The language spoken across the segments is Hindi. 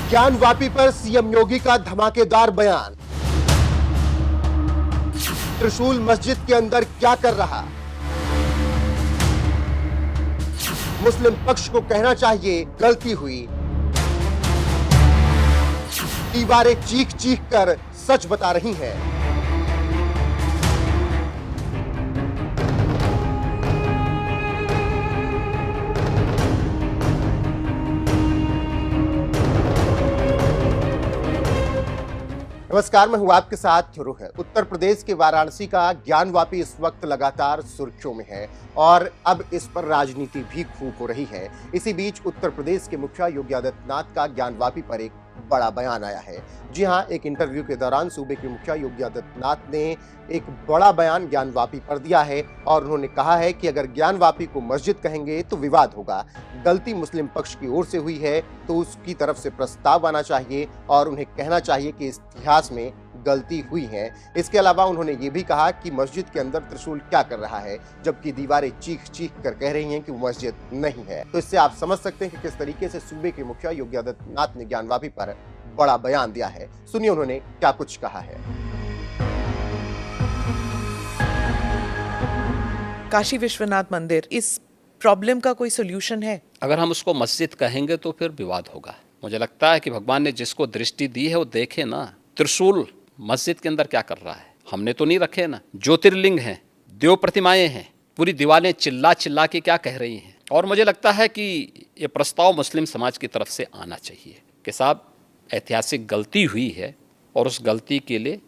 ज्ञानवापी पर सीएम योगी का धमाकेदार बयान। त्रिशूल मस्जिद के अंदर क्या कर रहा? मुस्लिम पक्ष को कहना चाहिए गलती हुई। दीवारें चीख चीख कर सच बता रही हैं। नमस्कार, मैं हूं आपके साथ रोहित। उत्तर प्रदेश के वाराणसी का ज्ञानवापी इस वक्त लगातार सुर्खियों में है और अब इस पर राजनीति भी खूब हो रही है। इसी बीच उत्तर प्रदेश के मुखिया योगी आदित्यनाथ का ज्ञानवापी पर एक बड़ा बयान आया है। जी हां, एक इंटरव्यू के दौरान सूबे के मुखिया योगी आदित्यनाथ ने एक बड़ा बयान ज्ञानवापी पर दिया है और उन्होंने कहा है कि अगर ज्ञानवापी को मस्जिद कहेंगे तो विवाद होगा। गलती मुस्लिम पक्ष की ओर से हुई है तो उसकी तरफ से प्रस्ताव आना चाहिए और उन्हें कहना चाहिए कि इस इतिहास में गलती हुई है। इसके अलावा उन्होंने ये भी कहा कि मस्जिद के अंदर त्रिशूल क्या कर रहा है, जबकि दीवारें चीख चीख कर कह रही हैं कि वो मस्जिद नहीं है। तो इससे आप समझ सकते हैं कि किस तरीके से सूबे के मुखिया योगी आदित्यनाथ ने ज्ञानवापी पर बड़ा बयान दिया है। सुनिए उन्होंने क्या कुछ कहा है। काशी विश्वनाथ मंदिर, इस प्रॉब्लम का कोई सोल्यूशन है? अगर हम उसको मस्जिद कहेंगे तो फिर विवाद होगा। मुझे लगता है कि भगवान ने जिसको दृष्टि दी है वो देखे ना। त्रिशूल मस्जिद के अंदर क्या कर रहा है? हमने तो नहीं रखे ना। ज्योतिर्लिंग हैं, देव प्रतिमाएं हैं, पूरी दीवारें चिल्ला चिल्ला के क्या कह रही हैं। और मुझे लगता है कि ये प्रस्ताव मुस्लिम समाज की तरफ से आना चाहिए कि साहब ऐतिहासिक गलती हुई है और उस गलती के लिए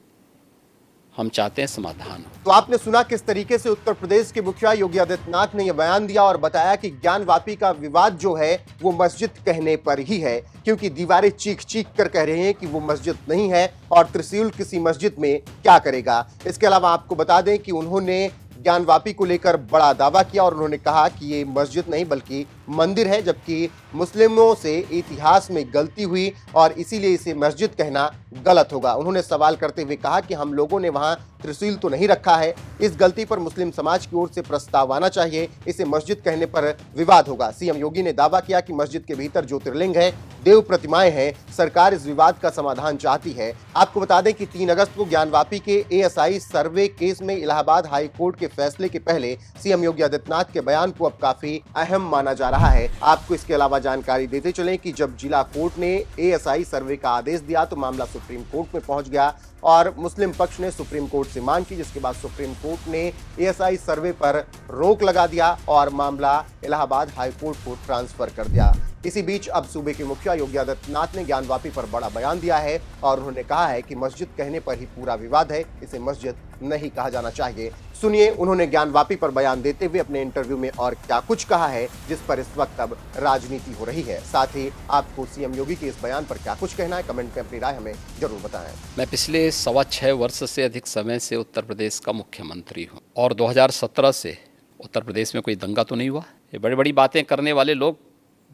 हम चाहते हैं समाधान हो। तो आपने सुना किस तरीके से उत्तर प्रदेश के मुखिया योगी आदित्यनाथ ने यह बयान दिया और बताया कि ज्ञानवापी का विवाद जो है वो मस्जिद कहने पर ही है, क्योंकि दीवारें चीख चीख कर कह रहे हैं कि वो मस्जिद नहीं है और त्रिशूल किसी मस्जिद में क्या करेगा। इसके अलावा आपको बता दें कि उन्होंने ज्ञानवापी को लेकर बड़ा दावा किया और उन्होंने कहा कि ये मस्जिद नहीं बल्कि मंदिर है, जबकि मुस्लिमों से इतिहास में गलती हुई और इसीलिए इसे मस्जिद कहना गलत होगा। उन्होंने सवाल करते हुए कहा कि हम लोगों ने वहां त्रिशूल तो नहीं रखा है, इस गलती पर मुस्लिम समाज की ओर से प्रस्ताव आना चाहिए, इसे मस्जिद कहने पर विवाद होगा। सीएम योगी ने दावा किया कि मस्जिद के भीतर ज्योतिर्लिंग है, देव प्रतिमाएं हैं, सरकार इस विवाद का समाधान चाहती है। आपको बता दें कि 3 अगस्त को ज्ञानवापी के एएसआई सर्वे केस में इलाहाबाद हाई कोर्ट के फैसले के पहले सीएम योगी आदित्यनाथ के बयान को अब काफी अहम माना जा रहा है। आपको इसके अलावा जानकारी देते चलें कि जब जिला कोर्ट ने एएसआई सर्वे का आदेश दिया तो मामला सुप्रीम कोर्ट में पहुंच गया और मुस्लिम पक्ष ने सुप्रीम कोर्ट से मांग की, जिसके बाद सुप्रीम कोर्ट ने एएसआई सर्वे पर रोक लगा दिया और मामला इलाहाबाद हाई कोर्ट को ट्रांसफर कर दिया। इसी बीच अब सूबे के मुखिया योगी आदित्यनाथ ने ज्ञानवापी पर बड़ा बयान दिया है और उन्होंने कहा है कि मस्जिद कहने पर ही पूरा विवाद है, इसे मस्जिद नहीं कहा जाना चाहिए। सुनिए उन्होंने ज्ञानवापी पर बयान देते हुए अपने इंटरव्यू में और क्या कुछ कहा है, जिस पर इस वक्त अब राजनीति हो रही है। साथ ही आपको सीएम योगी के इस बयान पर क्या कुछ कहना है, कमेंट में अपनी राय हमें जरूर बताएं। मैं पिछले 6.25 वर्ष से अधिक समय से उत्तर प्रदेश का मुख्यमंत्री हूँ और 2017 से उत्तर प्रदेश में कोई दंगा तो नहीं हुआ। ये बड़ी बड़ी बातें करने वाले लोग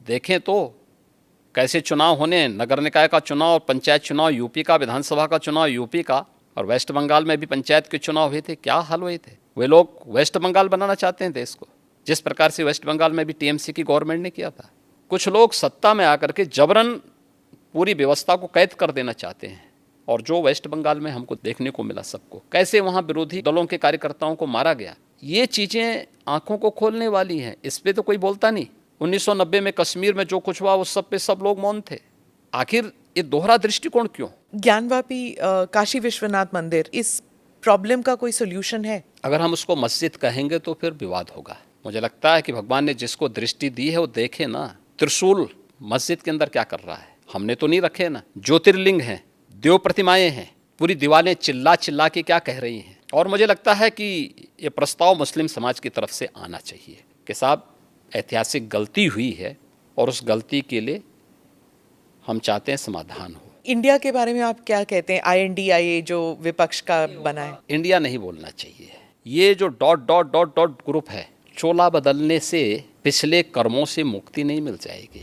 देखें तो कैसे चुनाव होने, नगर निकाय का चुनाव, पंचायत चुनाव यूपी का, विधानसभा का चुनाव यूपी का, और वेस्ट बंगाल में भी पंचायत के चुनाव हुए थे। क्या हाल हुए थे? वे लोग वेस्ट बंगाल बनाना चाहते हैं देश को, जिस प्रकार से वेस्ट बंगाल में भी टीएमसी की गवर्नमेंट ने किया था। कुछ लोग सत्ता में आकर के जबरन पूरी व्यवस्था को कैद कर देना चाहते हैं और जो वेस्ट बंगाल में हमको देखने को मिला, सबको कैसे वहाँ विरोधी दलों के कार्यकर्ताओं को मारा गया, ये चीज़ें आंखों को खोलने वाली हैं। इस पर तो कोई बोलता नहीं। 1990 में कश्मीर में जो कुछ हुआ उस सब पे सब लोग मौन थे। आखिर ये दोहरा दृष्टिकोण क्यों? ज्ञानवापी काशी विश्वनाथ मंदिर, इस प्रॉब्लम का कोई सोल्यूशन है? अगर हम उसको मस्जिद कहेंगे तो फिर विवाद होगा। मुझे लगता है कि भगवान ने जिसको दृष्टि दी है वो देखे ना। त्रिशूल मस्जिद के अंदर क्या कर रहा है? हमने तो नहीं रखे ना। ज्योतिर्लिंग हैं, देव प्रतिमाएं हैं, पूरी दीवारें चिल्ला चिल्ला के क्या कह रही हैं। और मुझे लगता है कि ये प्रस्ताव मुस्लिम समाज की तरफ से आना चाहिए कि साहब ऐतिहासिक गलती हुई है और उस गलती के लिए हम चाहते हैं समाधान हो। इंडिया के बारे में आप क्या कहते हैं? INDIA जो विपक्ष का बना है, इंडिया नहीं बोलना चाहिए। ये जो ... ग्रुप है, चोला बदलने से पिछले कर्मों से मुक्ति नहीं मिल जाएगी।